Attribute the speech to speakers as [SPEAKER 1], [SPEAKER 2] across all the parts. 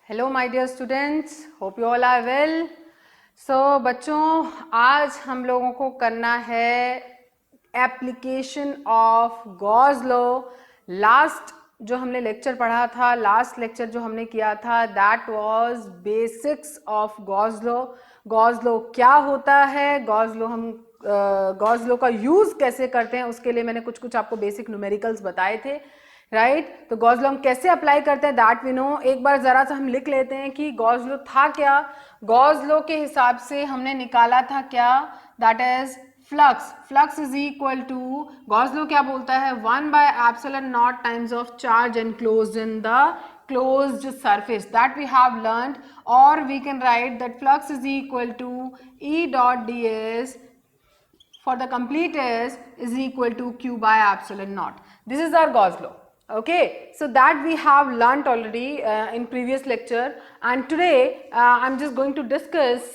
[SPEAKER 1] Hello my dear students, hope you all are well. So बच्चों, आज हम लोगों को करना है application of Gauss law. Last जो हमने लेक्चर पढ़ा था, लास्ट लेक्चर जो हमने किया था, that was basics of Gauss law. Gauss law क्या होता है, गॉस लॉ हम गॉस लॉ का यूज कैसे करते हैं, उसके लिए मैंने कुछ कुछ आपको बेसिक न्यूमेरिकल्स बताए थे, राइट। तो गॉस लॉ हम कैसे अप्लाई करते हैं दैट वी नो। एक बार जरा सा हम लिख लेते हैं कि गॉस लॉ था क्या। गॉस लॉ के हिसाब से हमने निकाला था क्या, that is flux. Flux is equal to, Gauss law क्या बोलता है, 1/ε0 times of charge enclosed in the closed surface that we have learned, or we can write that flux is equal to E dot ds for the complete is equal to Q by epsilon naught. This is our Gauss law. Okay, so that we have learnt already in previous lecture, and today I'm just going to discuss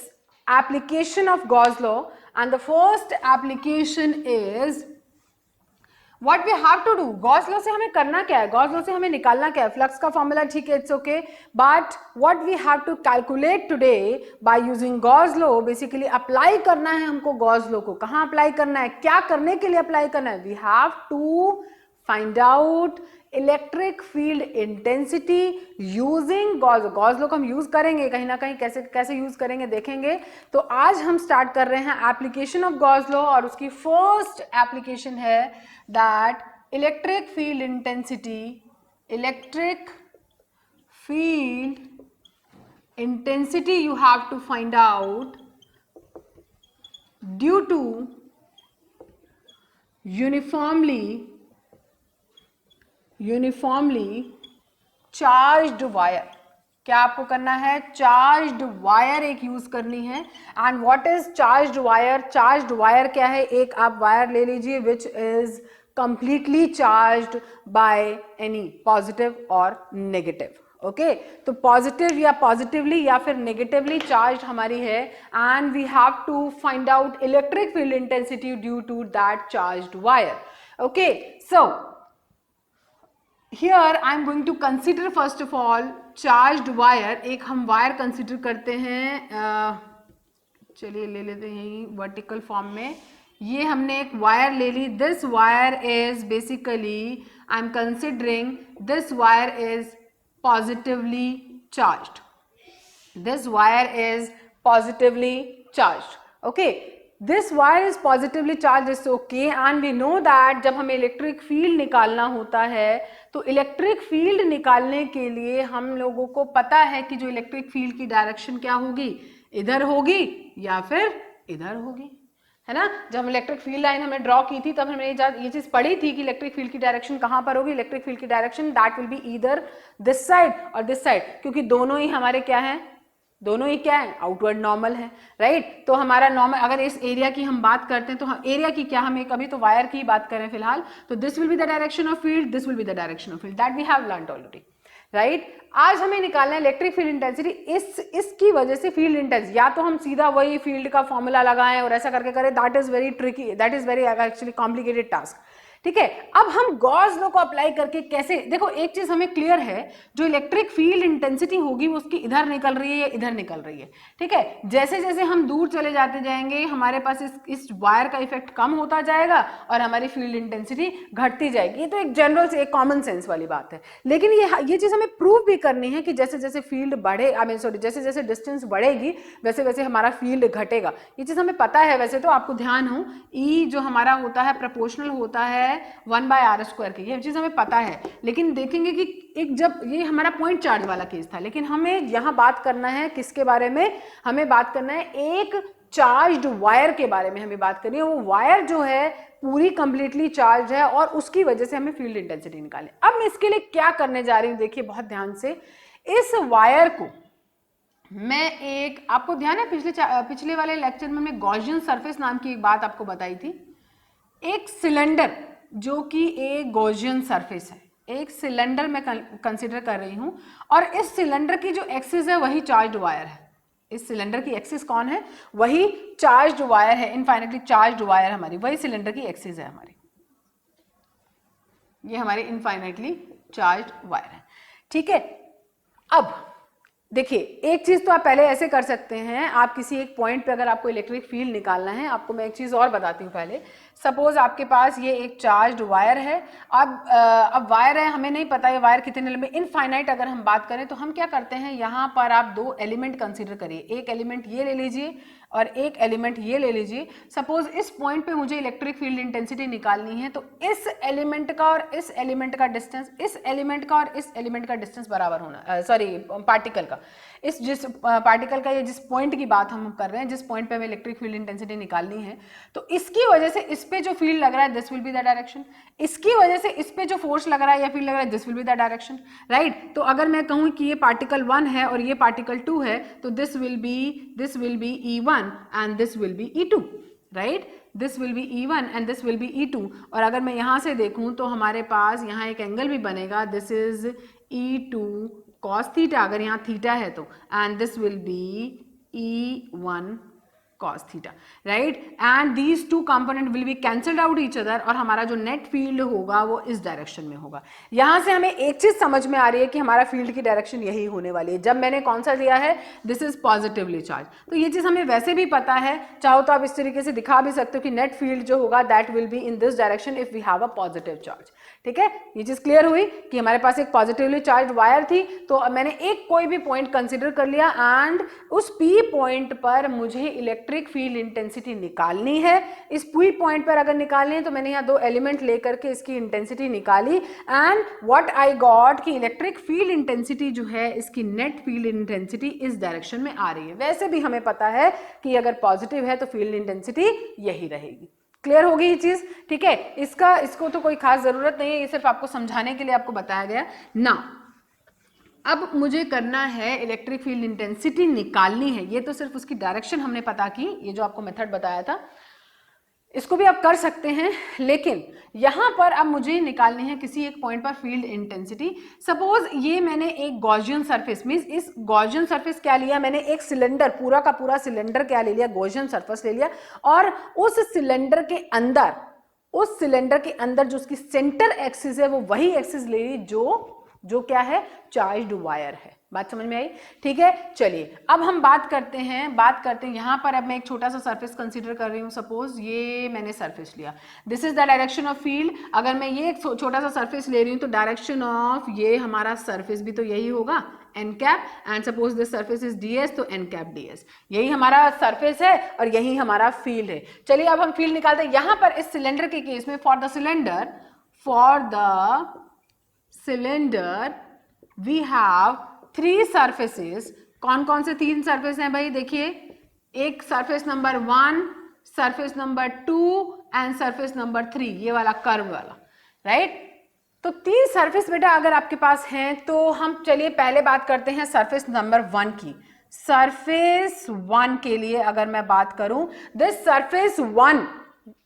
[SPEAKER 1] application of Gauss law. And the first application is what we have to do. Gauss law से हमें करना क्या है, Gauss law से हमें निकालना क्या है। फ्लक्स का फॉर्मूला ठीक है, it's okay, but what we have to calculate today by using Gauss law, basically apply करना है हमको गॉस लॉ को। कहाँ अप्लाई करना है, क्या करने के लिए अप्लाई करना है, we have to find out electric field intensity using Gauss law. Gauss law को हम यूज करेंगे कहीं ना कहीं, कैसे कैसे यूज करेंगे देखेंगे। तो आज हम स्टार्ट कर रहे हैं एप्लीकेशन ऑफ गॉस लॉ, और उसकी फर्स्ट एप्लीकेशन है that electric field intensity you have to find out due to uniformly charged wire। क्या आपको करना है, चार्ज्ड वायर एक यूज करनी है। And what is charged wire, charged wire क्या है, एक आप वायर ले लीजिए which is completely charged by any positive और नेगेटिव। ओके, तो पॉजिटिव या पॉजिटिवली या फिर नेगेटिवली चार्ज्ड हमारी है, and we have to find out electric field intensity due to that charged wire. Okay, so here I am going to consider first of all charged wire। एक हम wire consider करते हैं, चलिए ले लेते हैं वर्टिकल फॉर्म में। ये हमने एक वायर ले ली, this wire is basically I am considering this wire is positively charged, this wire is positively charged. Okay, this wire is positively charged, is okay, and we know that जब हमें electric field निकालना होता है, तो electric field निकालने के लिए हम लोगों को पता है कि जो इलेक्ट्रिक फील्ड की डायरेक्शन क्या होगी, इधर होगी या फिर इधर होगी, है ना। जब हम इलेक्ट्रिक फील्ड लाइन हमने ड्रॉ की थी, तब हमने ये चीज पढ़ी थी कि इलेक्ट्रिक फील्ड की डायरेक्शन कहां पर होगी। इलेक्ट्रिक फील्ड की direction that will be either this side और दिस साइड, क्योंकि दोनों ही हमारे क्या है, दोनों ही क्या है, आउटवर्ड नॉर्मल है, राइट। तो हमारा नॉर्मल, अगर इस एरिया की हम बात करते हैं, तो हम एरिया की क्या, हम एक अभी तो वायर की बात करें फिलहाल, तो this will be the direction of field, this will be the direction of field, that we have learned already, right. आज हमें निकालना है इलेक्ट्रिक फील्ड इंटेंसिटी। इसकी वजह से फील्ड इंटेंसिटी, या तो हम सीधा वही फील्ड का फॉर्मूला लगाएं और ऐसा करके करें, that is very tricky, that is very actually complicated task, ठीक है। अब हम गॉस लॉ को अप्लाई करके कैसे, देखो एक चीज हमें क्लियर है, जो इलेक्ट्रिक फील्ड इंटेंसिटी होगी वो उसकी इधर निकल रही है या इधर निकल रही है, ठीक है। जैसे जैसे हम दूर चले जाते जाएंगे, हमारे पास इस वायर का इफेक्ट कम होता जाएगा और हमारी फील्ड इंटेंसिटी घटती जाएगी। ये तो एक जनरल से एक कॉमन सेंस वाली बात है, लेकिन ये चीज हमें प्रूव भी करनी है कि जैसे जैसे फील्ड बढ़े, आई मीन सॉरी, जैसे जैसे डिस्टेंस बढ़ेगी वैसे वैसे हमारा फील्ड घटेगा। ये चीज हमें पता है, वैसे तो आपको ध्यान हो, ई जो हमारा होता है प्रोपोर्शनल होता है 1/r² की, ये चीज हमें पता है। लेकिन देखेंगे कि एक, जब ये हमारा पॉइंट चार्ज वाला केस था, लेकिन हमें यहां बात करना है किसके बारे में, हमें बात करना है एक चार्ज्ड वायर के बारे में हमें बात करनी है। वो वायर जो है पूरी कंप्लीटली चार्ज है और उसकी वजह से हमें फील्ड इंटेंसिटी निकालें। अब मैं इसके लिए क्या करने जा रही हूं, देखिए बहुत ध्यान से, इस वायर को मैं एक, आपको ध्यान है पिछले वाले लेक्चर में मैं गॉसियन सरफेस नाम की एक बात आपको बताई थी। एक सिलेंडर जो कि एक गॉसियन सरफेस है, एक सिलेंडर मैं कंसीडर कर रही हूं, और इस सिलेंडर की जो एक्सिस है वही चार्ज्ड वायर है। इस सिलेंडर की एक्सिस कौन है, वही चार्ज्ड वायर है, इनफाइनाइटली चार्ज्ड वायर हमारी, वही सिलेंडर की एक्सिस है हमारी, ये हमारी इनफाइनाइटली चार्ज्ड वायर है, ठीक है। अब देखिए, एक चीज तो आप पहले ऐसे कर सकते हैं, आप किसी एक पॉइंट पे अगर आपको इलेक्ट्रिक फील्ड निकालना है, आपको मैं एक चीज और बताती हूँ पहले। सपोज आपके पास ये एक चार्ज्ड वायर है। अब वायर है, हमें नहीं पता ये वायर कितने लंबे, इनफाइनाइट अगर हम बात करें तो हम क्या करते हैं, यहाँ पर आप दो एलिमेंट कंसीडर करिए, एक एलिमेंट ये ले लीजिए और एक एलिमेंट ये ले लीजिए। सपोज इस पॉइंट पे मुझे इलेक्ट्रिक फील्ड इंटेंसिटी निकालनी है, तो इस एलिमेंट का और इस एलिमेंट का डिस्टेंस, इस एलिमेंट का और इस एलिमेंट का डिस्टेंस बराबर होना, सॉरी पार्टिकल का, इस जिस पार्टिकल का, या जिस पॉइंट की बात हम कर रहे हैं, जिस पॉइंट पे हमें इलेक्ट्रिक फील्ड इंटेंसिटी निकालनी है, तो इसकी वजह से इस पे जो फील्ड लग रहा है this will be the direction, इसकी वजह से इस पे जो फोर्स लग रहा है या फील्ड लग रहा है this will be the direction, right. तो अगर मैं कहूं कि ये पार्टिकल 1 है और ये पार्टिकल 2 है, तो this will B E1 and this will B E2, right. This will B E1 and this will B E2। और अगर मैं यहां से देखूं तो हमारे पास यहां एक एंगल भी बनेगा, this is E2 cos theta, अगर यहाँ थीटा है तो, and this will B E1 cos theta, right. And these two component will be cancelled out each other, और हमारा जो नेट फील्ड होगा वो इस डायरेक्शन में होगा। यहां से हमें एक चीज समझ में आ रही है कि हमारा फील्ड की डायरेक्शन यही होने वाली है। जब मैंने कौन सा दिया है, दिस इज पॉजिटिवली चार्ज, तो ये चीज हमें वैसे भी पता है, चाहो तो आप इस तरीके से दिखा भी सकते हो कि नेट फील्ड जो होगा that will be in this direction if we have a positive charge. ठीक है, ये चीज क्लियर हुई कि हमारे पास एक पॉजिटिवली चार्ज वायर थी, तो मैंने एक कोई भी पॉइंट कंसिडर कर लिया एंड उस पी पॉइंट पर मुझे इलेक्ट्रिक फील्ड इंटेंसिटी निकालनी है। इस पी पॉइंट पर अगर निकालनी है तो मैंने यहाँ दो एलिमेंट लेकर के इसकी इंटेंसिटी निकाली एंड व्हाट आई गॉट कि इलेक्ट्रिक फील्ड इंटेंसिटी जो है, इसकी नेट फील्ड इंटेंसिटी इस डायरेक्शन में आ रही है। वैसे भी हमें पता है कि अगर पॉजिटिव है तो फील्ड इंटेंसिटी यही रहेगी। क्लियर होगी ये चीज, ठीक है। इसको तो कोई खास जरूरत नहीं है, ये सिर्फ आपको समझाने के लिए आपको बताया गया ना। अब मुझे करना है इलेक्ट्रिक फील्ड इंटेंसिटी निकालनी है, ये तो सिर्फ उसकी डायरेक्शन हमने पता की, ये जो आपको मेथड बताया था इसको भी आप कर सकते हैं, लेकिन यहां पर अब मुझे निकालनी है किसी एक पॉइंट पर फील्ड इंटेंसिटी। सपोज ये मैंने एक गॉसियन सरफेस, मींस इस गॉसियन सरफेस क्या लिया मैंने, एक सिलेंडर, पूरा का पूरा सिलेंडर क्या ले लिया, गॉसियन सरफेस ले लिया, और उस सिलेंडर के अंदर जो उसकी सेंटर एक्सिस है वो वही एक्सिस ले ली जो क्या है, चार्ज्ड वायर है। बात समझ में आई, ठीक है। चलिए अब हम बात करते हैं यहां पर। अब मैं एक छोटा सा सरफेस कंसीडर कर रही हूं, सपोज ये मैंने सरफेस लिया, this is the direction of field. अगर मैं ये एक छोटा सा सरफेस ले रही हूं तो डायरेक्शन ऑफ ये हमारा सरफेस भी तो यही होगा, n cap, and suppose this surface is ds, तो एन कैप ds, यही हमारा सरफेस है और यही हमारा फील्ड है। चलिए अब हम फील्ड निकालते हैं। यहां पर इस सिलेंडर के केस में, for the cylinder we have 3 surfaces. कौन कौन से 3 सरफेस हैं भाई, देखिए, एक surface number 1, surface number 2 and surface number 3, ये वाला कर्व वाला, राइट। तो 3 सरफेस बेटा अगर आपके पास हैं तो हम चलिए पहले बात करते हैं सरफेस नंबर 1 की। सरफेस 1 के लिए अगर मैं बात करूं, दिस सरफेस 1,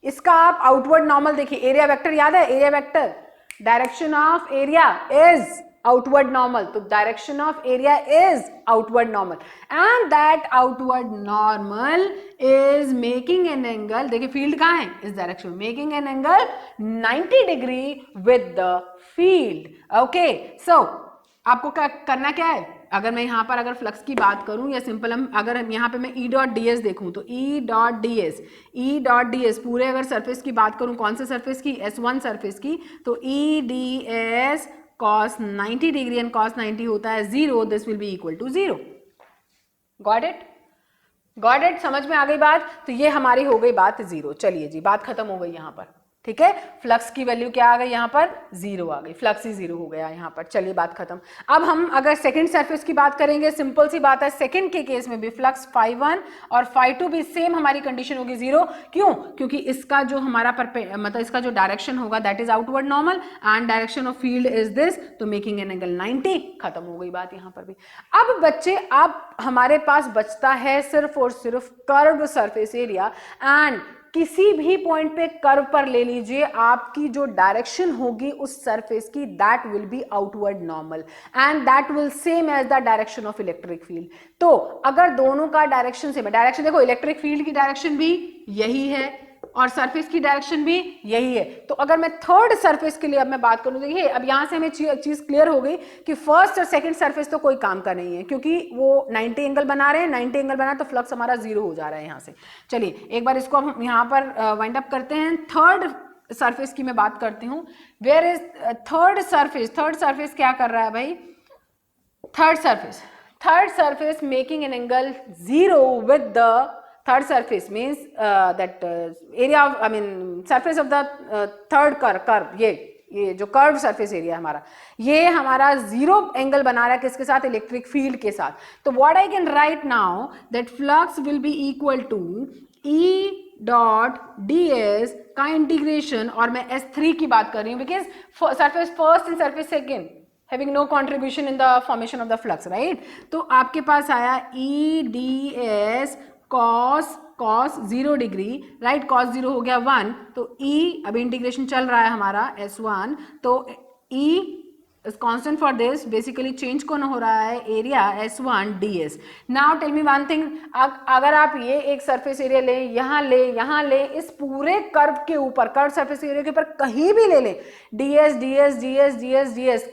[SPEAKER 1] इसका आप आउटवर्ड नॉर्मल देखिए, एरिया वेक्टर याद है, area vector, direction of area is outward normal, तो direction of area is outward normal and that outward normal is making an angle, देखिए फील्ड कहाँ है, इस डायरेक्शन में, making an angle 90 degree with the field. Okay, so आपको करना क्या है, अगर मैं यहाँ पर अगर फ्लक्स की बात करूं या सिंपल अगर यहाँ पे मैं E डॉट डी एस देखूं तो E डॉट डी एस पूरे अगर सरफेस की बात करूं, कौन से सरफेस की, S1 सरफेस की, तो E d s cos 90 degree and cos 90 होता है 0, this will be equal to 0। Got it, समझ में आ गई बात। तो ये हमारी हो गई बात 0। चलिए जी, बात खत्म हो गई यहां पर, ठीक है। फ्लक्स की वैल्यू क्या आ गई यहाँ पर, 0 आ गई, फ्लक्स ही 0 हो गया यहाँ पर। चलिए बात खत्म। अब हम अगर सेकंड सरफेस की बात करेंगे, सिंपल सी बात है, सेकंड के केस में भी फ्लक्स φ1 और φ2 भी सेम हमारी कंडीशन होगी 0। क्यों, क्योंकि इसका जो हमारा मतलब इसका जो डायरेक्शन होगा that is outward normal and direction of field is this, तो मेकिंग एन एंगल 90। खत्म हो गई बात यहाँ पर भी। अब बच्चे, अब हमारे पास बचता है सिर्फ और सिर्फ कर्व सरफेस एरिया, एंड किसी भी पॉइंट पे कर्व पर ले लीजिए, आपकी जो डायरेक्शन होगी उस सरफेस की that will be outward normal and that will same as the direction of electric field. तो अगर दोनों का डायरेक्शन सेम है, डायरेक्शन देखो, इलेक्ट्रिक फील्ड की डायरेक्शन भी यही है, और सरफेस की डायरेक्शन भी यही है। तो अगर मैं थर्ड सरफेस के लिए अब मैं बात करूं, देखिए अब यहां से हमें चीज क्लियर हो गई कि फर्स्ट और सेकंड सरफेस तो कोई काम का नहीं है, क्योंकि वो 90 एंगल बना रहे हैं, 90 एंगल बना तो फ्लक्स हमारा 0 हो जा रहा है यहां से। चलिए एक बार इसको हम यहां पर वाइंड अप करते हैं। थर्ड सरफेस की मैं बात करती हूँ। Where is third surface? Third surface क्या कर रहा है भाई? third surface making an angle 0 with the third surface means that area of surface of the third curve, ये जो कर्व सरफेस एरिया हमारा, ये हमारा 0 एंगल बना रहा है किसके साथ? इलेक्ट्रिक फील्ड के साथ। तो what I can write now that flux will be equal to E dot ds का इंटीग्रेशन, और मैं S3 की बात कर रही हूँ because surface first and surface second having no contribution in the formation of the flux, right? तो आपके पास आया E ds cos 0 degree, right? cos 0 हो गया 1, तो E अभी इंटीग्रेशन चल रहा है हमारा S1, तो E is constant for this, basically change कौन हो रहा है? Area S1 ds। now tell me one thing, अगर आप ये एक सरफेस एरिया ले, यहाँ ले, इस पूरे कर्व के ऊपर, कर्व सरफेस एरिया के ऊपर कहीं भी ले लें, ds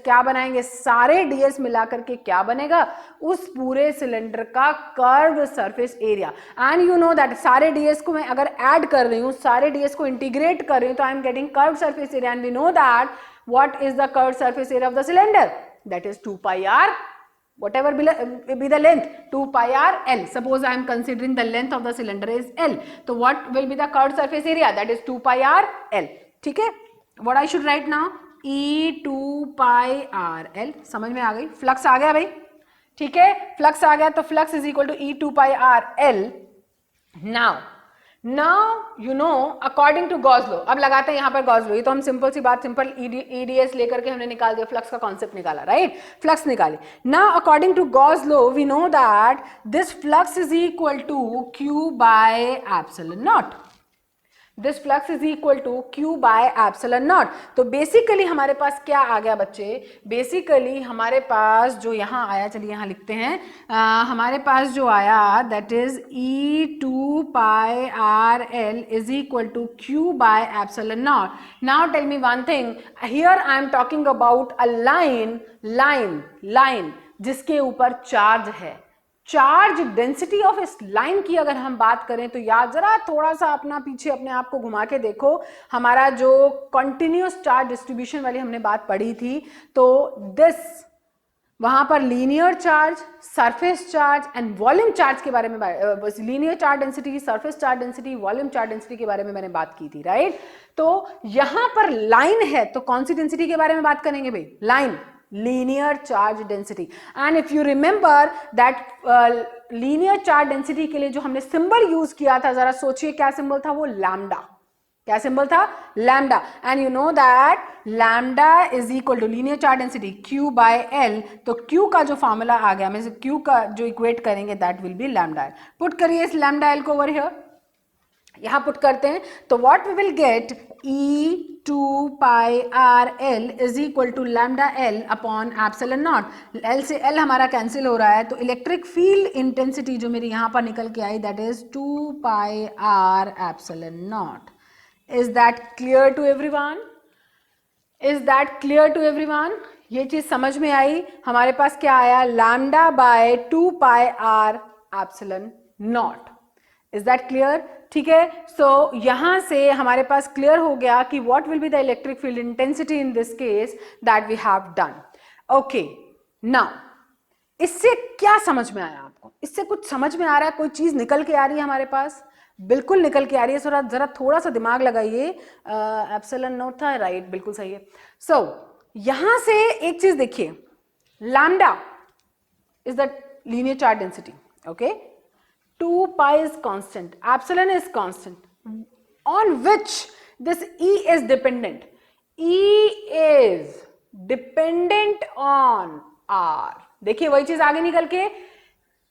[SPEAKER 1] क्या बनाएंगे? सारे ds मिला करके क्या बनेगा? उस पूरे सिलेंडर का curve surface area. And you know that सारे ds को मैं अगर ऐड कर रही हूँ, सारे ds को इंटीग्रेट कर रही हूँ, तो I am getting curve surface area. And we know that what is the curved surface area of the cylinder? That is 2 pi r, whatever be the length, 2 pi r l. Suppose I am considering the length of the cylinder is l, so what will be the curved surface area? That is 2 pi r l. ठीक है? What I should write now? E 2 pi r l. समझ में आ गई? Flux आ गया भाई, ठीक है? फ्लक्स आ गया, तो flux is equal to E 2 pi r l. Now you know according to Gauss law, अब लगाते हैं यहाँ पर Gauss law। ये तो हम सिंपल सी बात, सिंपल EDS लेकर के हमने निकाल दिया, फ्लक्स का कॉन्सेप्ट निकाला, राइट? फ्लक्स निकाले। Now according to Gauss law we know that this flux is equal to Q by epsilon naught. This flux is equal to Q by epsilon naught. तो basically हमारे पास क्या आ गया बच्चे? Basically हमारे पास जो यहाँ आया, चलिए यहाँ लिखते हैं, हमारे पास जो आया that is E 2 pi r l is equal to Q by epsilon naught. Now tell me one thing, here I am talking about a line जिसके ऊपर चार्ज है। चार्ज डेंसिटी ऑफ इस लाइन की अगर हम बात करें तो याद, जरा थोड़ा सा अपना पीछे अपने आप को घुमा के देखो, हमारा जो कंटिन्यूअस चार्ज डिस्ट्रीब्यूशन वाली हमने बात पढ़ी थी, तो दिस वहां पर linear charge, surface charge and volume charge के बारे में, linear charge density, surface charge density, volume charge density के बारे में मैंने बात की थी, राइट? तो यहां पर लाइन है, तो कौन सी डेंसिटी के बारे में बात करेंगे भाई? Line, linear charge density. And if you remember that linear charge density के लिए जो हमने सिंबल यूज किया था, जरा सोचिए क्या सिंबल था वो? लैम्डा। क्या सिंबल था? Lambda. And you know that lambda is equal to linear charge density Q by L। तो Q का जो फॉर्मूला आ गया, मैं Q का जो इक्वेट करेंगे that will be lambda l. Put करिए इस लैम्डा एल को ओवर हियर, यहां पुट करते हैं, तो what we will get, E 2 pi r l is equal to lambda l upon epsilon naught. L से एल हमारा कैंसिल हो रहा है, तो इलेक्ट्रिक फील्ड इंटेंसिटी जो मेरी यहां पर निकल के आई that is 2 pi r epsilon naught. Is that clear to everyone? Is that clear to everyone? ये चीज समझ में आई? हमारे पास क्या आया? Lambda by 2 pi r epsilon naught. Is that clear? ठीक है, सो यहां से हमारे पास क्लियर हो गया कि what will be the electric field intensity in this case that we have done. Okay, now इससे क्या समझ में आया आपको? इससे कुछ समझ में आ रहा है? कोई चीज निकल के आ रही है हमारे पास? बिल्कुल निकल के आ रही है। जरा थोड़ा सा दिमाग लगाइए। एप्सिलॉन नॉट था, राइट? बिल्कुल सही है। सो यहां से एक चीज देखिए, lambda is the linear charge density, okay? 2 pi is constant, epsilon is constant, on which this E is dependent. E is dependent on R. देखिए वही चीज आगे निकल के,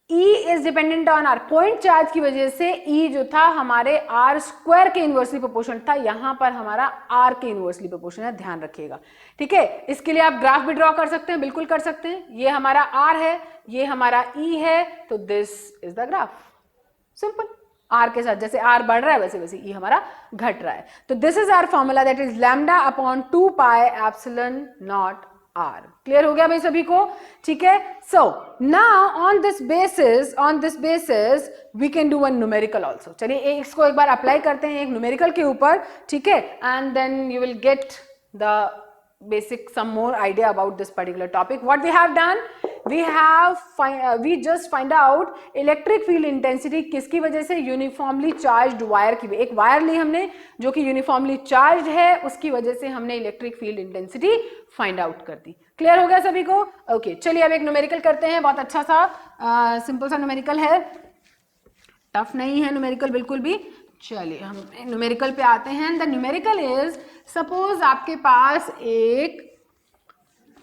[SPEAKER 1] E is dependent on R. Point charge की वजह से E जो था हमारे R स्क्वायर के इनवर्सली प्रोपोर्शनल था, यहां पर हमारा R के इनवर्सली प्रोपोर्शनल है, ध्यान रखिएगा, ठीक है? इसके लिए आप ग्राफ भी ड्रॉ कर सकते हैं, बिल्कुल कर सकते हैं। ये हमारा R है, ये हमारा E है, तो this is the graph. Simple, r के साथ, जैसे आर बढ़ रहा है वैसे वैसे ई हमारा घट रहा है। तो this is our formula, that is lambda upon 2 pi epsilon naught r. Clear हो गया भाई सभी को? ठीक है। So now on this basis we can do one numerical also. चलिए इसको एक बार अप्लाई करते हैं एक न्यूमेरिकल के ऊपर, ठीक है, and then you will get the basic some more idea about this particular topic. What we have done, we just find out electric field intensity किसकी वजह से, यूनिफॉर्मली चार्ज्ड वायर की। एक वायर ली हमने जो कि यूनिफॉर्मली चार्ज्ड है, उसकी वजह से हमने electric field intensity find out कर दी। क्लियर हो गया सभी को? ओके चलिए अब एक न्यूमेरिकल करते हैं, बहुत अच्छा सा सिंपल सा न्यूमेरिकल है, टफ नहीं है न्यूमेरिकल बिल्कुल भी। चलिए हम न्यूमेरिकल पे आते हैं। द न्यूमेरिकल इज, सपोज आपके पास एक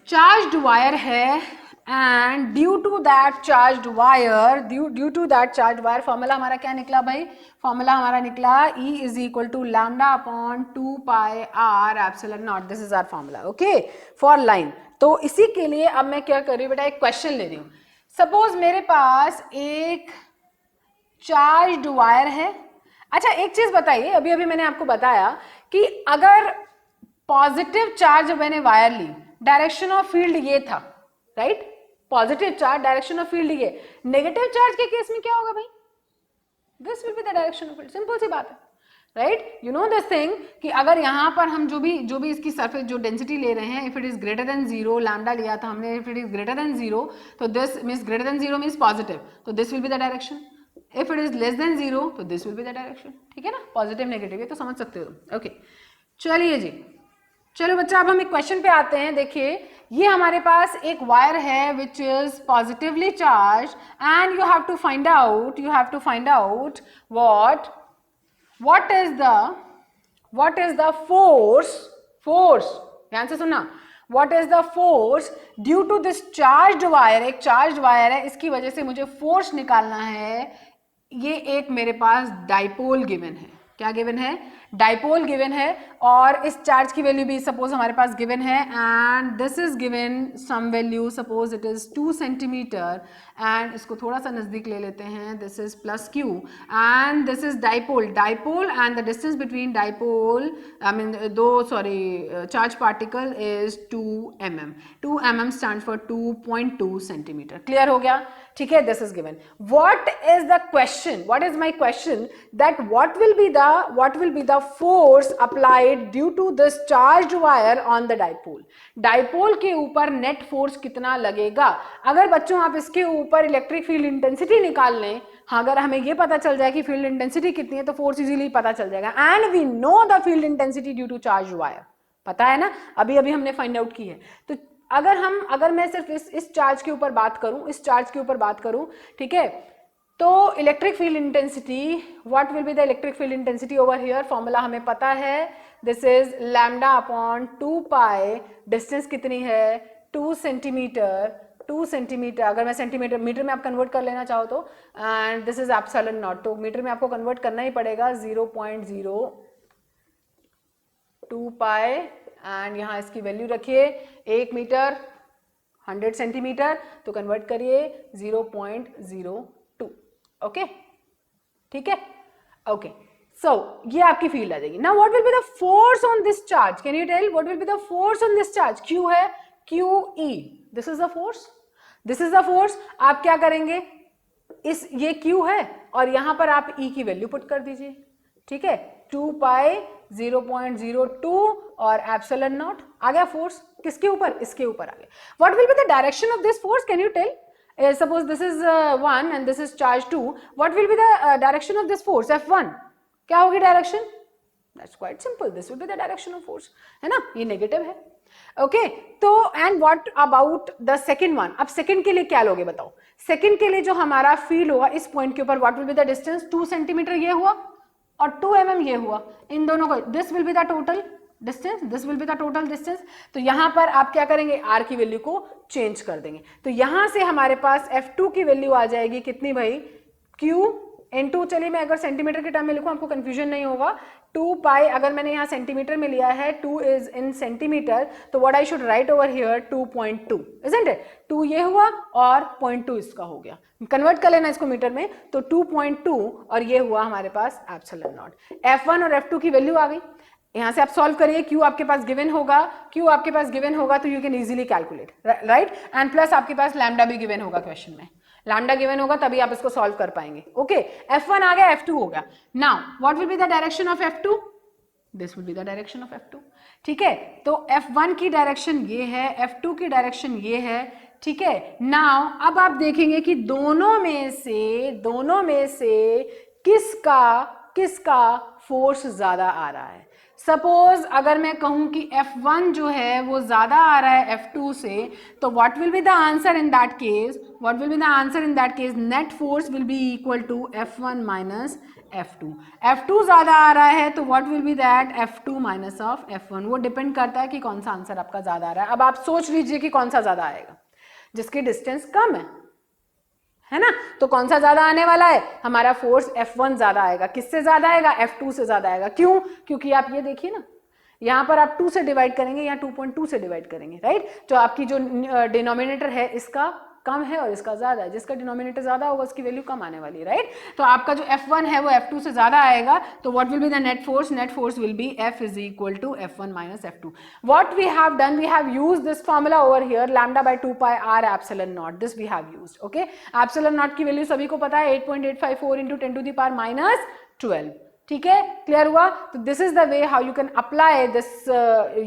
[SPEAKER 1] चार्ज्ड वायर है and due to that charged wire formula हमारा क्या निकला भाई? फॉर्मूला हमारा निकला E is equal to lambda upon 2 pi r epsilon naught. This is our formula, okay, for line. तो इसी के लिए अब मैं क्या कर रही हूँ बेटा, एक क्वेश्चन ले रही हूँ। सपोज मेरे पास एक चार्ज्ड वायर है। अच्छा एक चीज बताइए, अभी अभी मैंने आपको बताया कि अगर पॉजिटिव चार्ज मैंने वायर ली, डायरेक्शन ऑफ फील्ड ये था, right? Positive charge, direction of field ये। नेगेटिव चार्ज के केस में क्या होगा भाई? This will be the direction of field. Simple सी बात है, right? You know this thing कि अगर यहाँ पर हम जो भी इसकी सरफेस जो डेंसिटी ले रहे हैं, if it is greater than 0, lambda लिया था हमने, if it is greater than 0 तो this means greater than 0 means positive, तो this will be the direction. If it is less than 0 तो this will be the direction. ठीक है ना, positive negative, ये तो समझ सकते हो। ओके चलिए जी, चलो बच्चा अब हम एक क्वेश्चन पे आते हैं। देखिए ये हमारे पास एक वायर है which is positively charge and you have to find out what is the force, ध्यान से सुनना, what is the force due to this charged wire, एक charged wire है, इसकी वजह से मुझे force निकालना है। ये एक मेरे पास डाइपोल गिवन है। क्या गिवन है? डाइपोल गिवन है, और इस चार्ज की वैल्यू भी सपोज हमारे पास गिवन है and this is given some value, suppose it is 2 centimetre and इसको थोड़ा सा नजदीक ले लेते हैं, this is plus q and this is dipole and the distance between dipole charge particle is 2 mm stand for 2.2 centimetre. Clear हो गया? ठीक है, this is given. What is the question, what is my question, that what will be the force applied due to this charged wire on the dipole. Dipole के ऊपर net force कितना लगेगा? अगर बच्चों आप इसके ऊपर इलेक्ट्रिक फील्ड इंटेंसिटी निकाल लें, हाँ, अगर हमें ये पता चल जाए कि फील्ड इंटेंसिटी कितनी है तो फोर्स इजीली पता चल जाएगा। And we know the field intensity due to charged wire, पता है ना, अभी अभी हमने फाइंड आउट की है। तो अगर मैं सिर्फ इस चार्ज के ऊपर बात करूं, ठीक है, तो electric field intensity, what will be the electric field intensity over here? Formula हमें पता है, this is lambda upon 2 pi, distance कितनी है? 2 सेंटीमीटर। अगर मैं सेंटीमीटर मीटर में आप कन्वर्ट कर लेना चाहो तो, and this is epsilon naught, तो मीटर में आपको कन्वर्ट करना ही पड़ेगा 0.02 पाई एंड यहाँ इसकी वैल्यू रखिए 1 मीटर 100 सेंटीमीटर, तो कन्वर्ट करिए 0.02। ओके, ठीक है, ओके। सो ये आपकी फील्ड आ जाएगी। Now what will be the force on this charge? Can you tell what will be the force on this charge? Q है, QE, this is the force. आप क्या करेंगे, ये Q है और यहां पर आप E की वैल्यू पुट कर दीजिए, ठीक है, 2 पाई 0.02 और एप्सिलॉन नॉट। आ गया फोर्स किसके ऊपर? इसके ऊपर आ गया। What will be the direction of this force? Can you tell? Suppose this is 1 and this is charge 2, what will be the direction of this force? F1 क्या होगी direction? That's quite simple, this will be the direction of force, है ना, ये negative है। Okay, तो and what about the second one? अब second के लिए क्या लोगे बताओ? सेकंड के लिए जो हमारा फील्ड होगा इस पॉइंट के ऊपर, what will be the distance? 2 centimetre ये हुआ और 2 mm ये हुआ, इन दोनों को, this will be the total distance. तो यहां पर आप क्या करेंगे? R की वैल्यू को चेंज कर देंगे, तो यहां से हमारे पास F2 की वैल्यू आ जाएगी कितनी भाई? Q into, चलिए मैं अगर सेंटीमीटर के टर्म में लिखूं आपको कंफ्यूजन नहीं होगा, 2 पाई, अगर मैंने यहाँ सेंटीमीटर में लिया है, 2 इज इन सेंटीमीटर, तो what I should right over here 2.2, isn't it? 2 ये हुआ और 0.2 इसका हो गया, कन्वर्ट कर लेना इसको मीटर में, तो 2.2 और ये हुआ हमारे पास एप्सिलॉन नॉट। F1 और F2 की वैल्यू आ गई, यहां से आप सॉल्व करिए, Q आपके पास गिवन होगा, Q आपके पास गिवन होगा तो you can easily calculate, right, and plus आपके पास लैम्डा भी गिवन होगा, क्वेश्चन में लैम्डा गिवन होगा तभी आप इसको सॉल्व कर पाएंगे। ओके, F1 आ गया, F2 हो गया। Now what will be the direction of F2? This will be the direction of F2, ठीक है। तो F1 की डायरेक्शन ये है, F2 की डायरेक्शन ये है, ठीक है। नाउ अब आप देखेंगे कि दोनों में से किसका फोर्स ज्यादा आ रहा है। सपोज अगर मैं कहूं कि F1 जो है वो ज्यादा आ रहा है F2 से, तो what will be the answer in that case? What will be the answer in that case? Net force will be equal to F1 minus F2। F2 ज्यादा आ रहा है तो what will be that? F2 minus of F1। वो depend करता है कि कौन सा आंसर आपका ज्यादा आ रहा है। अब आप सोच लीजिए कि कौन सा ज्यादा आएगा, जिसकी डिस्टेंस कम है ना। तो कौन सा ज्यादा आने वाला है? हमारा फोर्स F1 ज्यादा आएगा। किससे ज्यादा आएगा? F2 से ज्यादा आएगा। क्यों? क्योंकि आप ये देखिए ना, यहां पर आप 2 से डिवाइड करेंगे, यहाँ 2.2 से डिवाइड करेंगे, राइट। तो आपकी जो डिनोमिनेटर है इसका कम है और इसका ज्यादा है, जिसका डिनोमिनेटर ज्यादा होगा उसकी वैल्यू कम आने वाली है, राइट। तो आपका जो F1 है वो F2 से ज्यादा आएगा, तो what will be the net force? Net force will be F is equal to F1 minus F2। What we have done, we have used this formula over here, lambda by 2 pi r epsilon naught, this we have used. Okay, epsilon naught की value सभी को पता है, 8.854 into 10 to the power minus 12, ठीक है। Clear हुआ? तो this is the way how you can apply this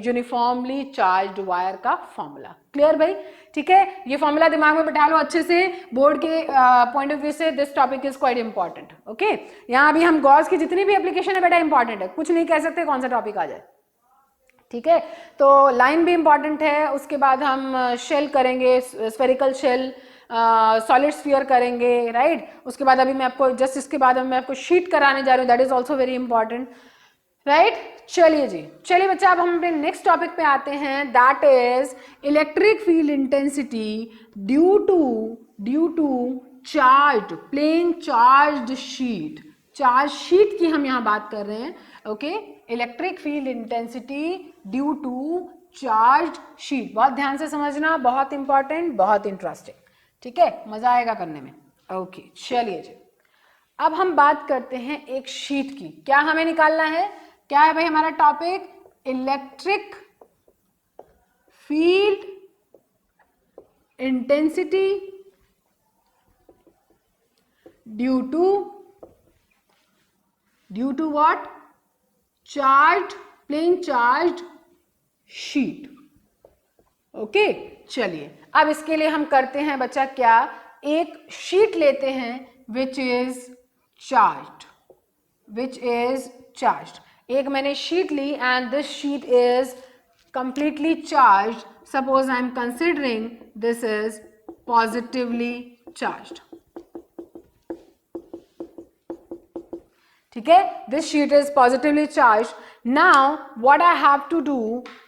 [SPEAKER 1] uniformly charged wire का फॉर्मूला। क्लियर भाई? ठीक है, ये फॉर्मूला दिमाग में बैठा लो अच्छे से, बोर्ड के पॉइंट ऑफ व्यू से this topic is quite important. Okay, यहाँ अभी हम गॉस की जितनी भी एप्लीकेशन है बेटा इंपॉर्टेंट है, कुछ नहीं कह सकते कौन सा टॉपिक आ जाए, ठीक है। तो लाइन भी इंपॉर्टेंट है, उसके बाद हम शेल करेंगे, स्फेरिकल शेल, सॉलिड स्फीयर करेंगे, राइट। उसके बाद अभी मैं आपको जस्ट इसके बाद मैं आपको शीट कराने जा रही हूँ, that is also very important, right. चलिए जी, चलिए बच्चा, अब हम अपने नेक्स्ट टॉपिक पे आते हैं, that is electric field intensity due to charged, plane charged sheet. Charge sheet की हम यहाँ बात कर रहे हैं। Okay, electric field intensity due to charged sheet, बहुत ध्यान से समझना, बहुत इंपॉर्टेंट, बहुत इंटरेस्टिंग, ठीक है, मजा आएगा करने में। ओके, चलिए जी, अब हम बात करते हैं एक शीट की। क्या हमें निकालना है? क्या है भाई हमारा topic? Electric field intensity due to what? Charged, plane charged sheet. Okay, चलिए अब इसके लिए हम करते हैं बच्चा क्या, एक शीट लेते हैं विच इज चार्ज्ड। एक मैंने शीट ली and this sheet is completely charged. Suppose I am considering this is positively charged. ठीक है, this sheet is positively charged. Now what I have to do,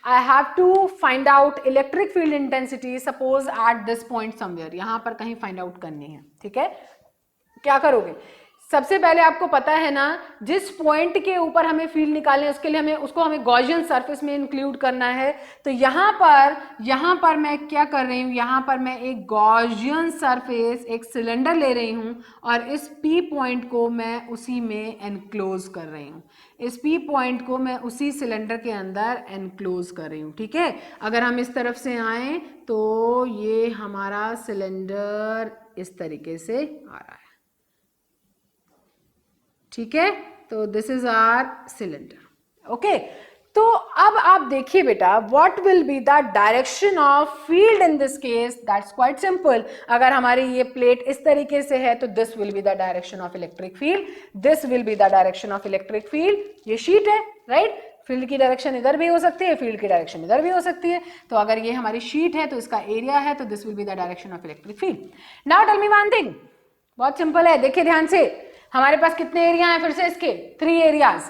[SPEAKER 1] I have to find out electric field intensity, suppose at this point somewhere, यहां पर कहीं find out करनी है, ठीक है। क्या करोगे? सबसे पहले आपको पता है ना, जिस पॉइंट के ऊपर हमें फील्ड निकालनी है उसके लिए हमें गॉसियन सरफेस में इंक्लूड करना है। तो यहाँ पर मैं क्या कर रही हूँ, यहाँ पर मैं एक गॉसियन सरफेस, एक सिलेंडर ले रही हूँ और इस पी पॉइंट को मैं उसी में एनक्लोज कर रही हूँ, इस पी पॉइंट को मैं उसी सिलेंडर के अंदर एनक्लोज कर रही हूँ, ठीक है। अगर हम इस तरफ से आए तो ये हमारा सिलेंडर इस तरीके से आ रहा है, ठीक है। तो this is our cylinder. Okay, तो अब आप देखिए बेटा, what will be the direction of field in this case? That's quite simple. अगर हमारी ये प्लेट इस तरीके से है तो this will be the direction of electric field, this will be the direction of electric field. ये शीट है, राइट। फील्ड की डायरेक्शन इधर भी हो सकती है, फील्ड की डायरेक्शन इधर भी हो सकती है। तो अगर ये हमारी शीट है तो इसका एरिया है, तो this will be the direction of electric field. Now tell me one thing, बहुत सिंपल है, देखिए ध्यान से, हमारे पास कितने एरिया हैं फिर से इसके? 3 areas,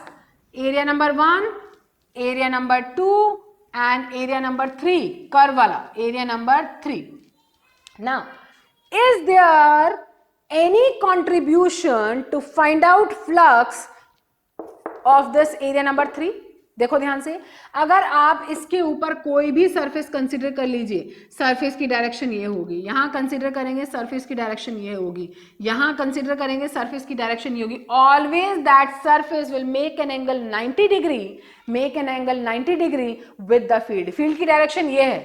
[SPEAKER 1] area number 1, area number 2 and area number 3, curve वाला area number 3। Now is there any contribution to find out flux of this area number 3। देखो ध्यान से, अगर आप इसके ऊपर कोई भी सरफेस कंसीडर कर लीजिए, सरफेस की डायरेक्शन ये होगी, यहां कंसीडर करेंगे सरफेस की डायरेक्शन ये होगी, यहां कंसीडर करेंगे सरफेस की डायरेक्शन ये होगी, always that surface will make an angle 90 degree, make an angle 90 degree with the field. Field की डायरेक्शन ये है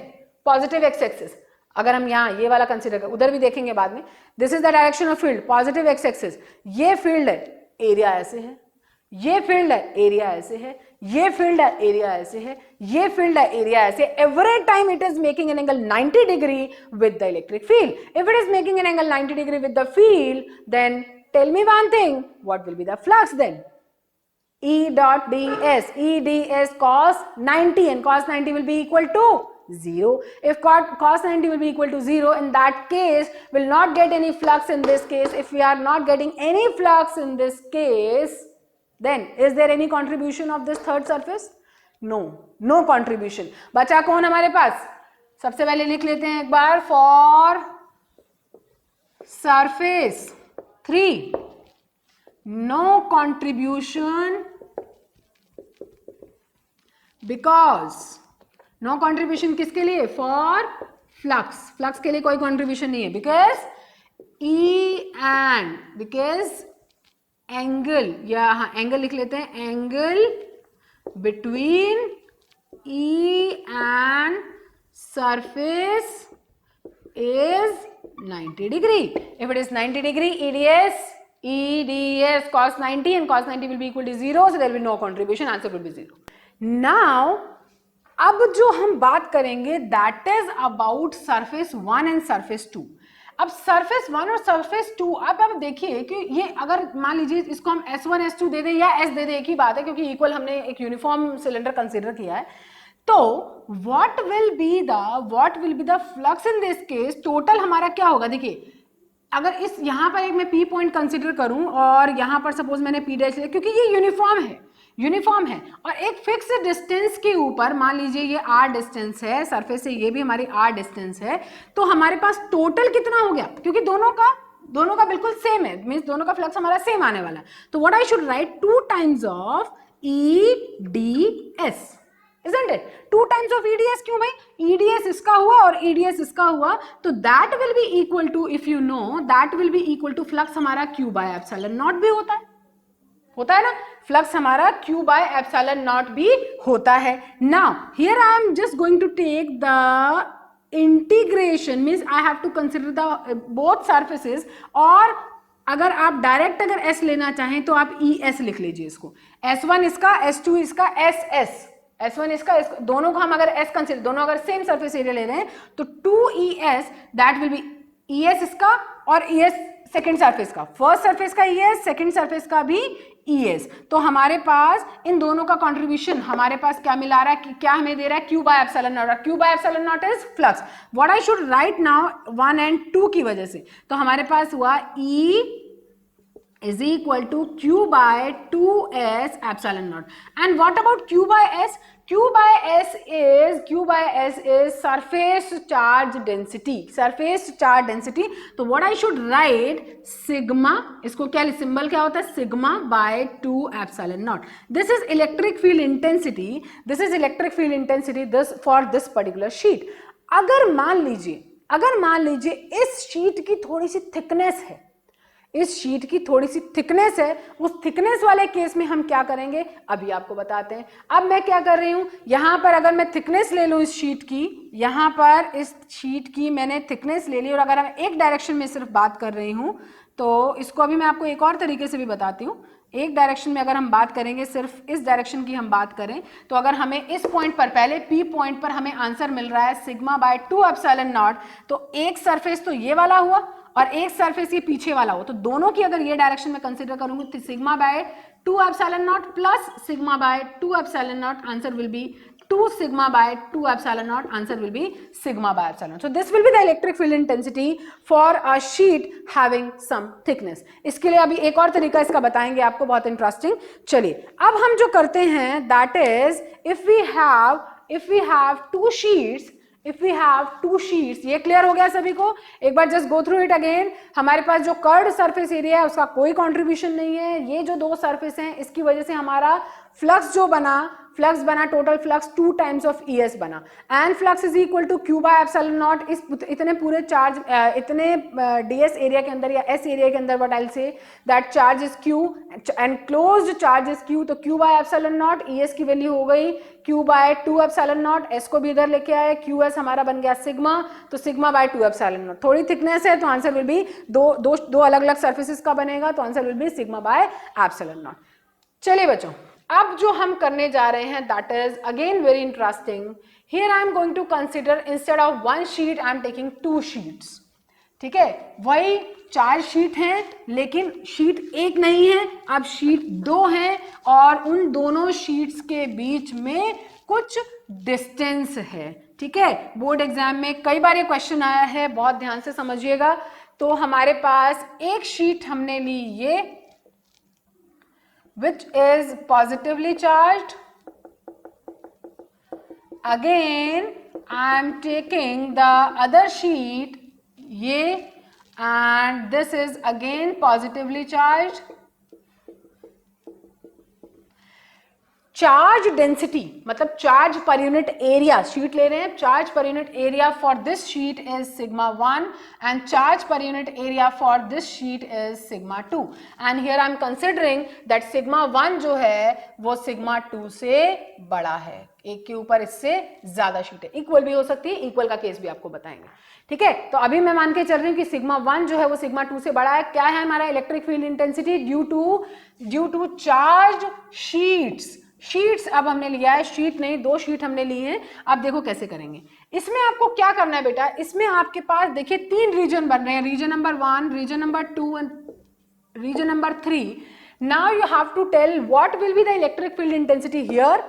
[SPEAKER 1] पॉजिटिव एक्स एक्सिस। अगर हम यहाँ ये वाला कंसीडर करें, उधर भी देखेंगे बाद में, this is the direction of field positive x axis. ये फील्ड है, एरिया ऐसे है, ये फील्ड है, एरिया ऐसे है, ये फील्ड है, एरिया ऐसे है, ये फील्ड है, एरिया ऐसे। Every time it is making an angle 90 degree with the electric field. If it is making an angle 90 degree with the field, then tell me one thing, what will be the flux then? E dot ds, E ds cos 90, and cos 90 will be equal to 0. If cos 90 will be equal to 0, in that case we'll not get any flux in this case. If we are not getting any flux in this case, then is there any contribution of this third surface? No, no contribution. बचा कौन हमारे पास? सबसे पहले लिख लेते हैं एक बार, for surface 3 no contribution, because no contribution किसके लिए? for flux, flux के लिए कोई contribution नहीं है, because E and because angle, या हाँ एंगल लिख लेते हैं, angle between E and surface is 90 degree. If it is 90 degree, E ds cos 90, and cos 90 will be equal to 0, so there will be no contribution, answer will be 0. Now अब जो हम बात करेंगे that is about surface 1 and surface 2. अब surface 1 और surface 2, अब आप देखिए कि ये अगर मान लीजिए इसको हम S1 S2 दे दें या S दे दें, एक ही बात है, क्योंकि इक्वल हमने एक यूनिफॉर्म सिलेंडर कंसीडर किया है। तो what will be the flux in this case? Total हमारा क्या होगा? देखिए अगर इस यहाँ पर एक मैं P पॉइंट कंसीडर करूं और यहाँ पर सपोज मैंने P डैश लिया, क्योंकि ये यूनिफॉर्म है और एक फिक्स डिस्टेंस के ऊपर मान लीजिए ये R डिस्टेंस है, सरफेस से ये भी हमारी R डिस्टेंस है, तो हमारे पास टोटल कितना हो गया? क्योंकि दोनों का बिल्कुल सेम है, मींस दोनों का फ्लक्स हमारा सेम आने वाला है। तो what I should right, 2 times of EDS, isn't it? 2 times of EDS, क्यों भाई? EDS इसका हुआ और EDS इसका हुआ, तो that will be equal to, if you know, that will be equal to flux हमारा Q by epsilon naught भी होता है ना? फ्लक्स हमारा Q by epsilon naught भी होता है। Now here I am just going to take the integration, means I have to consider the both surfaces, और अगर आप डायरेक्ट अगर S लेना चाहें तो आप ES लिख लीजिए इसको, S1 इसका, S2 इसका, S1 इसका, दोनों को हम अगर S कंसीडर, दोनों अगर सेम सरफेस एरिया ले रहे हैं तो 2ES that will B ES इसका और ES सेकेंड सरफेस का, फर्स्ट सरफेस का ES, सेकेंड सरफेस का भी ES। तो हमारे पास इन दोनों का कंट्रीब्यूशन हमारे पास क्या मिला रहा है, क्या हमें दे रहा है? Q by epsilon naught, Q by epsilon naught is flux. What I should write now 1 and 2 की वजह से, तो हमारे पास हुआ E is equal to Q by 2S epsilon naught. And what about Q by S? Q by S is surface charge density, तो what I should write, sigma, इसको क्या symbol क्या होता है? sigma by 2 epsilon naught. This is electric field intensity, this for this particular sheet. अगर मान लीजिए इस शीट की थोड़ी सी थिकनेस है, उस थिकनेस वाले केस में हम क्या करेंगे अभी आपको बताते हैं। अब मैं क्या कर रही हूं, यहां पर अगर मैं थिकनेस ले लूं इस शीट की, यहां पर इस शीट की मैंने थिकनेस ले ली, और अगर मैं एक डायरेक्शन में सिर्फ बात कर रही हूं तो इसको अभी मैं आपको एक और तरीके से भी बताती हूँ। एक डायरेक्शन में अगर हम बात करेंगे, सिर्फ इस डायरेक्शन की हम बात करें, तो अगर हमें इस पॉइंट पर, पहले P पॉइंट पर हमें आंसर मिल रहा है सिग्मा बाय 2 एप्सिलॉन नॉट, तो एक सरफेस तो ये वाला हुआ और एक सरफेस ये पीछे वाला हो, तो दोनों की अगर ये डायरेक्शन में कंसीडर करूंगी तो sigma by 2 epsilon naught plus sigma by 2 epsilon not, answer will B 2 sigma by 2 epsilon naught, answer will be sigma by epsilon. So this will be the electric field intensity for a sheet having some thickness. इसके लिए अभी एक और तरीका इसका बताएंगे आपको, बहुत इंटरेस्टिंग। चलिए अब हम जो करते हैं that is if we have two sheets if we have two sheets, ये क्लियर हो गया सभी को? एक बार just go through it again. हमारे पास जो कर्व्ड सरफेस एरिया है उसका कोई कंट्रीब्यूशन नहीं है। ये जो दो सरफेस हैं इसकी वजह से हमारा फ्लक्स जो बना, फ्लक्स बना, total flux 2 times of ES बना, and flux is equal to Q by epsilon naught. इस इतने पूरे चार्ज, इतने DS एरिया के अंदर या S एरिया के अंदर, what I will say that charge is Q and closed charge is Q, तो Q by epsilon naught, ES की वैल्यू हो गई Q by 2 epsilon naught, S को भी इधर लेके आए, QS हमारा बन गया सिग्मा, तो सिग्मा बाय 2 एप्सिलॉन नॉट। थोड़ी थिकनेस है तो आंसर विल बी दो अलग अलग सर्फेसिस का बनेगा, तो answer will be sigma by epsilon naught. चलिए बच्चों, अब जो हम करने जा रहे हैं that is again very interesting. Here I am going to consider instead of 1 sheet I am taking 2 sheets. ठीक है, वही 4 शीट हैं लेकिन शीट एक नहीं है, अब शीट 2 है और उन दोनों शीट्स के बीच में कुछ डिस्टेंस है। ठीक है, बोर्ड एग्जाम में कई बार ये क्वेश्चन आया है, बहुत ध्यान से समझिएगा। तो हमारे पास एक शीट हमने ली ये, which is positively charged. Again I am taking the other sheet ये, and this is again positively charged. Charge density मतलब charge per unit area, sheet ले रहे हैं, charge per unit area for this sheet is sigma 1 and charge per unit area for this sheet is sigma 2, and here I am considering that sigma 1 जो है वो sigma 2 से बड़ा है, एक के ऊपर इससे ज्यादा शीट है, इक्वल भी हो सकती है, इक्वल का केस भी आपको बताएंगे। ठीक है, तो अभी मैं मान के चल रही हूँ कि सिग्मा 1 जो है वो सिग्मा 2 से बड़ा है। क्या है हमारा electric field intensity due to charge sheets. Sheets अब हमने लिया है, शीट नहीं 2 शीट हमने ली है। अब देखो कैसे करेंगे। इसमें आपको क्या करना है बेटा, इसमें आपके पास देखिए 3 रीजन बन रहे हैं, region number 1, region number 2 and region number 3। Now you have to tell what will be the electric field intensity here,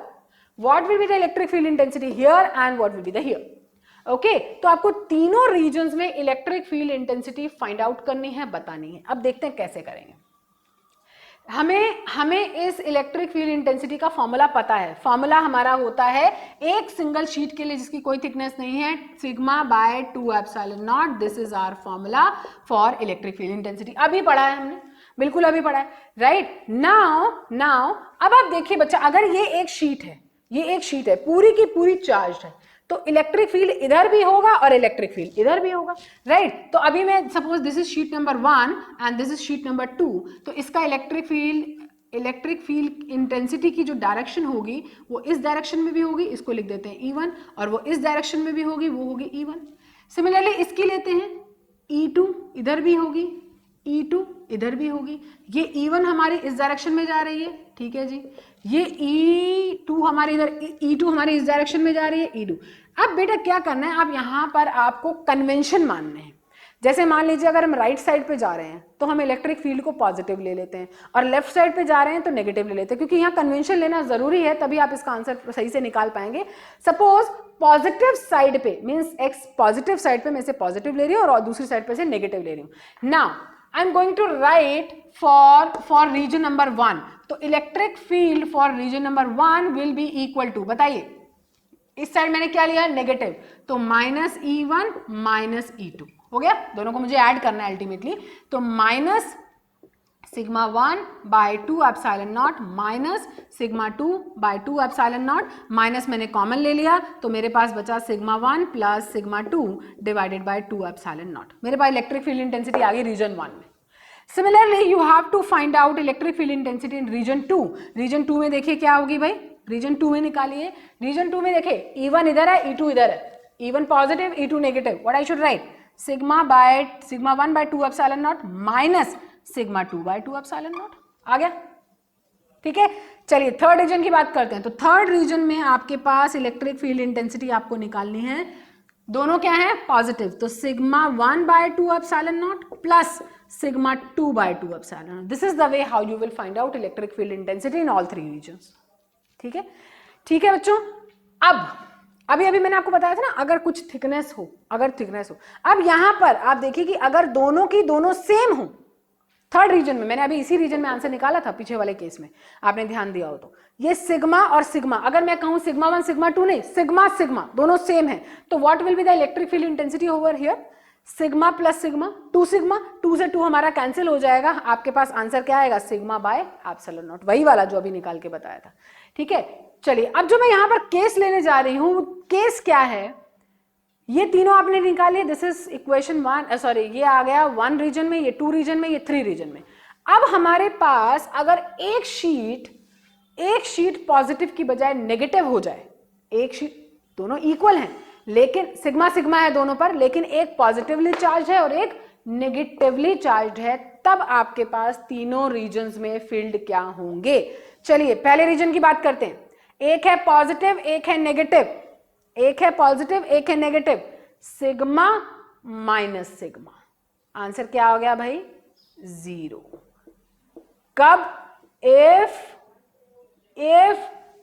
[SPEAKER 1] what will be the electric field intensity here and what will be the here. Okay, तो आपको तीनों regions में electric field intensity find out करनी है, बतानी है। अब देखते हैं कैसे करेंगे। हमें इस इलेक्ट्रिक फील्ड इंटेंसिटी का फॉर्मूला पता है। फॉर्मूला हमारा होता है एक सिंगल शीट के लिए जिसकी कोई थिकनेस नहीं है, sigma by 2 epsilon naught, this is our formula for electric field intensity. अभी पढ़ा है हमने, बिल्कुल अभी पढ़ा है, राइट। नाउ अब आप देखिए बच्चा, अगर ये एक शीट है, ये एक शीट है पूरी की पूरी चार्ज है, तो इलेक्ट्रिक फील्ड इधर भी होगा और इलेक्ट्रिक फील्ड इधर भी होगा, राइट। तो अभी मैं suppose this is sheet number 1 and this is sheet number 2, तो इसका इलेक्ट्रिक फील्ड इंटेंसिटी की जो डायरेक्शन होगी वो इस डायरेक्शन में भी होगी, इसको लिख देते हैं E1, और वो इस डायरेक्शन में भी होगी, वो होगी E1। सिमिलरली इसकी लेते हैं, E2 इधर भी होगी, E2 इधर भी होगी, ये E1 हमारी इस डायरेक्शन में जा रही है, ठीक है जी, ये E2 हमारी इधर, E2 हमारी इस डायरेक्शन में जा रही है, E2। अब बेटा क्या करना है, अब यहाँ पर आपको कन्वेंशन मानने हैं। जैसे मान लीजिए अगर हम राइट साइड पे जा रहे हैं तो हम इलेक्ट्रिक फील्ड को पॉजिटिव ले लेते हैं, और लेफ्ट साइड पे जा रहे हैं तो नेगेटिव ले लेते हैं, क्योंकि यहाँ कन्वेंशन लेना जरूरी है, तभी आप इसका आंसर सही से निकाल पाएंगे। सपोज पॉजिटिव साइड पे मीन्स एक्स, पॉजिटिव साइड पे मैं इसे पॉजिटिव ले रही हूँ और दूसरी साइड पे से नेगेटिव ले रही हूँ। Now I am going to write for region number 1, तो electric field for region number 1 will be equal to, बताइए इस साइड मैंने क्या लिया, नेगेटिव, तो माइनस E1 माइनस E2 हो गया, दोनों को मुझे ऐड करना है अल्टीमेटली, तो minus sigma 1 by 2 epsilon naught minus sigma 2 by 2 epsilon naught, minus मैंने कॉमन ले लिया तो मेरे पास बचा sigma 1 plus sigma 2 divided by 2 epsilon naught. मेरे पास इलेक्ट्रिक फील्ड इंटेंसिटी आ गई रीजन 1 में। Similarly you have to find out electric field intensity in region 2। Region 2 में देखिए क्या होगी भाई, रीजन 2 में निकालिए, रीजन 2 में देखिए E1 इधर है, E2 इधर है, E1 positive E2 negative, what I should write, sigma 1 by 2 epsilon naught minus sigma 2 by 2 epsilon naught, आ गया, ठीक है। चलिए थर्ड रीजन की बात करते हैं। तो थर्ड रीजन में आपके पास इलेक्ट्रिक फील्ड इंटेंसिटी आपको निकालनी है, दोनों क्या है पॉजिटिव, तो sigma 1 by 2 epsilon naught plus sigma 2 by 2 epsilon naught. This is the way how you will find out electric field intensity in all 3 regions, ठीक है। ठीक है बच्चों, अब अभी मैंने आपको बताया था ना, अगर कुछ थिकनेस हो, अब यहां पर आप देखिए कि अगर दोनों की दोनों सेम हो, थर्ड रीजन में, मैंने अभी इसी रीजन में आंसर निकाला था पिछले वाले केस में, आपने ध्यान दिया हो तो। ये सिग्मा और सिग्मा, अगर मैं कहूं सिग्मा 1 सिग्मा 2 नहीं, सिग्मा सिग्मा दोनों सेम है, तो what will be the electric field intensity over here? Sigma plus sigma, 2 sigma, 2 से 2 हमारा कैंसिल हो जाएगा, आपके पास आंसर क्या आएगा? सिग्मा बाय एप्सिलॉन नॉट, वही वाला जो अभी निकाल के बताया था। ठीक है, चलिए अब जो मैं यहां पर केस लेने जा रही हूं, केस क्या है? ये तीनों आपने निकाले, दिस इज इक्वेशन 1, सॉरी ये आ गया 1 रीजन में, ये 2 रीजन में, ये 3 रीजन में। अब हमारे पास अगर एक शीट पॉजिटिव की बजाय नेगेटिव हो जाए, एक शीट, दोनों इक्वल हैं लेकिन सिग्मा सिग्मा है दोनों पर, लेकिन एक पॉजिटिवली चार्ज है और एक नेगेटिवली चार्ज है, तब आपके पास तीनों रीजन्स में फील्ड क्या होंगे? चलिए पहले रीजन की बात करते हैं। एक है पॉजिटिव, एक है नेगेटिव, एक है पॉजिटिव, एक है negative, sigma minus sigma, answer क्या हो गया भाई? 0। कब? इफ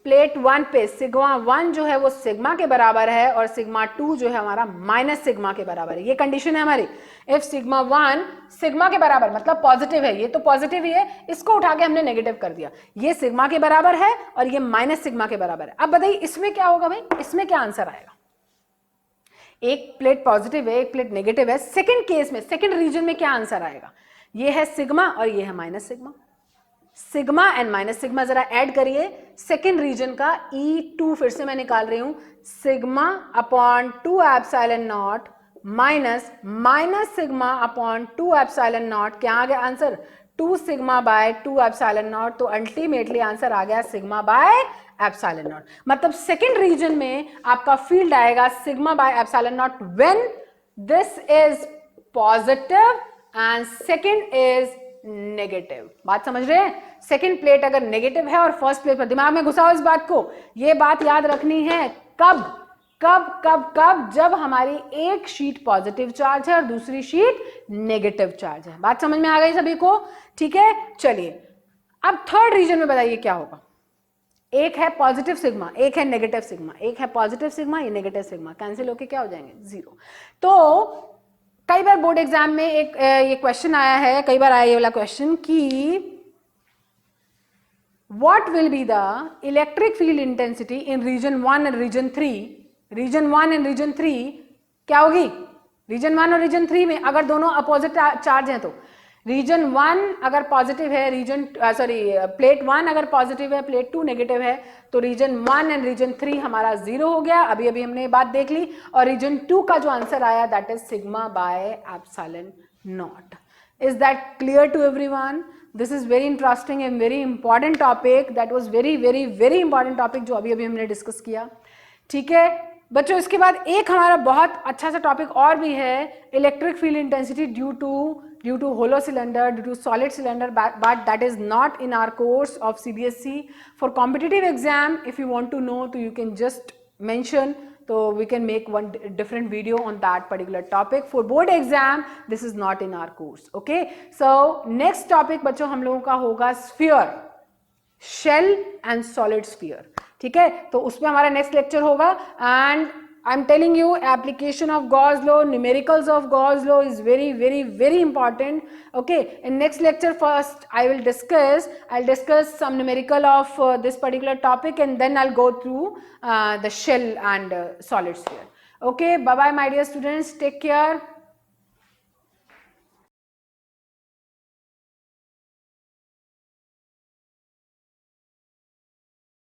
[SPEAKER 1] प्लेट 1 पे सिग्मा 1 जो है वो सिग्मा के बराबर है और सिग्मा 2 जो है हमारा माइनस सिग्मा के बराबर है, ये कंडीशन है हमारी। इफ सिग्मा 1 सिग्मा के बराबर मतलब पॉजिटिव है, ये तो पॉजिटिव ही है, इसको उठा के हमने नेगेटिव कर दिया, ये सिग्मा के बराबर है और ये माइनस सिग्मा के बराबर है। अब बताइए इसमें क्या होगा भाई? इसमें क्या आंसर आएगा? एक प्लेट पॉजिटिव है, एक प्लेट नेगेटिव है, सेकंड केस में, सेकंड रीजन में क्या आंसर आएगा? ये है सिग्मा और ये है minus sigma, sigma and minus sigma जरा ऐड करिए, सेकेंड रीजन का E2 फिर से मैं निकाल रही हूं, sigma upon 2 epsilon naught minus minus sigma upon 2 epsilon not, क्या आ गया answer? 2 sigma by 2 epsilon naught, तो अल्टीमेटली आंसर आ गया सिग्मा बाय एप्सिलॉन नॉट। मतलब सेकेंड रीजन में आपका फील्ड आएगा sigma by epsilon not when this is positive and second is negative. बात समझ रहे हैं? सेकंड प्लेट अगर नेगेटिव है और फर्स्ट प्लेट पर, दिमाग में घुसाओ इस बात को, ये बात याद रखनी है। कब कब कब कब? जब हमारी एक शीट पॉजिटिव चार्ज है और दूसरी शीट नेगेटिव चार्ज है। बात समझ में आ गई सभी को? ठीक है, चलिए अब थर्ड रीजन में बताइए क्या होगा। एक है पॉजिटिव सिग्मा, एक है नेगेटिव सिग्मा, एक है पॉजिटिव सिग्मा, ये नेगेटिव सिग्मा, कैंसिल होके क्या हो जाएंगे? 0। तो कई बार बोर्ड एग्जाम में एक ये क्वेश्चन आया है, कई बार आया ये वाला क्वेश्चन कि what will be the electric field intensity in region 1 and region 3? Region 1 and region 3 क्या होगी? रीजन 1 और रीजन 3 में अगर दोनों अपोजिट चार्ज हैं तो रीजन 1 अगर पॉजिटिव है, प्लेट 1 अगर पॉजिटिव है, प्लेट 2 नेगेटिव है, तो रीजन 1 एंड रीजन 3 हमारा 0 हो गया, अभी अभी हमने ये बात देख ली। और रीजन 2 का जो आंसर आया that is sigma by epsilon naught. Is that clear to everyone? This is very interesting and very important topic, that was very very very important topic जो अभी अभी हमने डिस्कस किया। ठीक है बच्चों, इसके बाद एक हमारा बहुत अच्छा सा टॉपिक और भी है, electric field intensity due to hollow cylinder, due to solid cylinder, but that is not in our course of CBSE. For competitive exam, if you want to know, so you can just mention, so we can make one different video on that particular topic. For board exam, this is not in our course. Okay, so next topic बच्चों हम लोगों का होगा sphere, shell and solid sphere. ठीक है, तो उसमें हमारा नेक्स्ट लेक्चर होगा। And I am telling you, application of Gauss law, numericals of Gauss law is very very very important. Okay, in next lecture first I'll discuss some numerical of this particular topic, and then I'll go through the shell and solid sphere. Okay, bye bye my dear students, take care.